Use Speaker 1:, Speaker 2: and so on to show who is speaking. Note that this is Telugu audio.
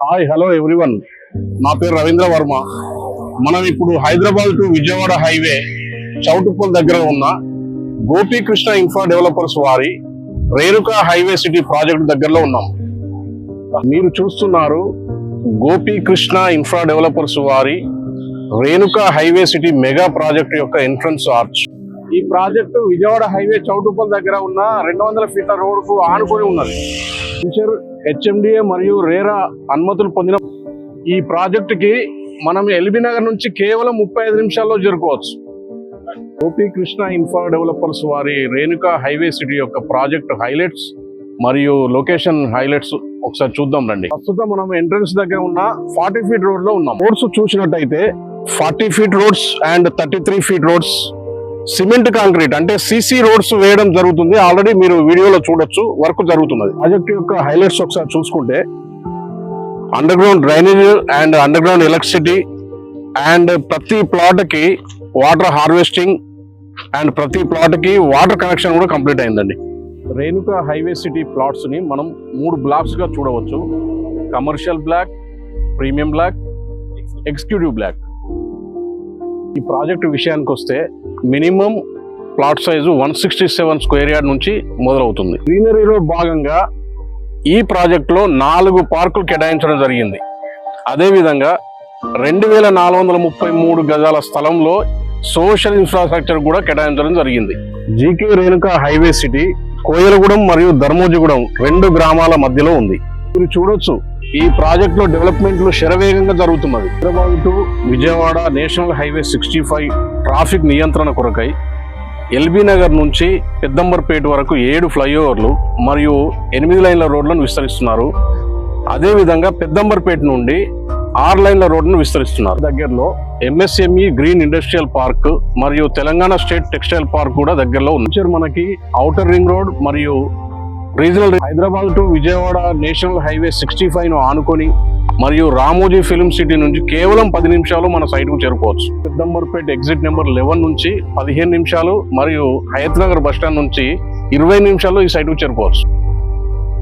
Speaker 1: హాయ్ హలో ఎవ్రీవన్, నా పేరు రవీంద్ర వర్మ. మనం ఇప్పుడు హైదరాబాద్ టు విజయవాడ హైవే చౌటుప్పల్ దగ్గర ఉన్న గోపీకృష్ణ ఇన్ఫ్రా డెవలపర్స్ వారి రేణుకా హైవే సిటీ ప్రాజెక్ట్ దగ్గరలో ఉన్నాం. మీరు చూస్తున్నారు గోపీకృష్ణ ఇన్ఫ్రా డెవలపర్స్ వారి Renuka highway city mega project యొక్క ఎంట్రన్స్ ఆర్చ్. ఈ ప్రాజెక్టు విజయవాడ హైవే చౌటుప్పల్ దగ్గర ఉన్న 200 ఫీట్ల రోడ్డుకు ఆనుకొని ఉన్నది. హెచ్ఎండిఏ మరియు రేరా అనుమతులు పొందిన ఈ ప్రాజెక్టుకి మనం ఎల్బీ నగర్ నుంచి కేవలం 35 నిమిషాల్లో చేరుకోవచ్చు. గోపీకృష్ణ ఇన్ఫ్రా డెవలపర్స్ వారి రేణుకా హైవే సిటీ యొక్క ప్రాజెక్ట్ హైలైట్స్ మరియు లొకేషన్ హైలైట్స్ ఒకసారి చూద్దాం రండి. ప్రస్తుతం మనం ఎంట్రన్స్ దగ్గర ఉన్న 40 ఫీట్ రోడ్ లో ఉన్నాం. రోడ్స్ చూసినట్టయితే 40 feet roads and 33 feet roads cement concrete అంటే సిసి రోడ్స్ వేయడం జరుగుతుంది. ఆల్రెడీ మీరు వీడియోలో చూడొచ్చు, వర్క్ జరుగుతున్నది. ప్రాజెక్ట్ యొక్క హైలైట్స్ ఒకసారి చూసుకుంటే under ground drainage and under ground electricity and ప్రతి ప్లాట్ కి వాటర్ హార్వెస్టింగ్ అండ్ ప్రతి ప్లాట్ కి వాటర్ కనెక్షన్ కూడా కంప్లీట్ అయిందండి. రేణుకా హైవే సిటీ ప్లాట్స్ ని మనం 3 బ్లాక్స్ గా చూడవచ్చు. Commercial block, premium block, executive block. ఈ ప్రాజెక్ట్ విషయానికి వస్తే minimum plot size 167 square yard నుంచి మొదలవుతుంది. గ్రీనరీలో భాగంగా ఈ ప్రాజెక్టులో 4 పార్కులు కేటాయించడం జరిగింది. అదేవిధంగా 2433 గజాల స్థలంలో సోషల్ ఇన్ఫ్రాస్ట్రక్చర్ కూడా కేటాయించడం జరిగింది. GK Renuka highway city Koyalagudem మరియు ధర్మోజిగూడెం 2 గ్రామాల మధ్యలో ఉంది. మీరు చూడొచ్చు, ఈ ప్రాజెక్ట్ లో డెవలప్మెంట్లు శరవేగంగా జరుగుతున్నది. Hyderabad to Vijayawada national highway 65 traffic నియంత్రణ కొరకై ఎల్బీ నగర్ నుంచి పెద్దంబర్పేట వరకు 7 ఫ్లైఓవర్లు మరియు 8 లైన్ల రోడ్లను విస్తరిస్తున్నారు. అదేవిధంగా పెద్దంబర్పేట నుండి 6 లైన్ల రోడ్లను విస్తరిస్తున్నారు. దగ్గరలో ఎంఎస్ఎంఈ గ్రీన్ ఇండస్ట్రియల్ పార్క్ మరియు తెలంగాణ స్టేట్ టెక్స్టైల్ పార్క్ కూడా దగ్గరలో ఉంది. మనకి ఔటర్ రింగ్ రోడ్ మరియు regional Hyderabad to Vijayawada national highway 65 ను ఆనుకొని మరియు రామోజీ ఫిల్మ్ సిటీ నుంచి కేవలం 10 నిమిషాలు మన సైట్ కు చేరుకోవచ్చు. పెద్దంబర్పేట ఎగ్జిట్ నెంబర్ 11 నుంచి 15 నిమిషాలు మరియు హయత్ నగర్ బస్టాండ్ నుంచి 20 నిమిషాల్లో ఈ సైట్ కు చేరుకోవచ్చు.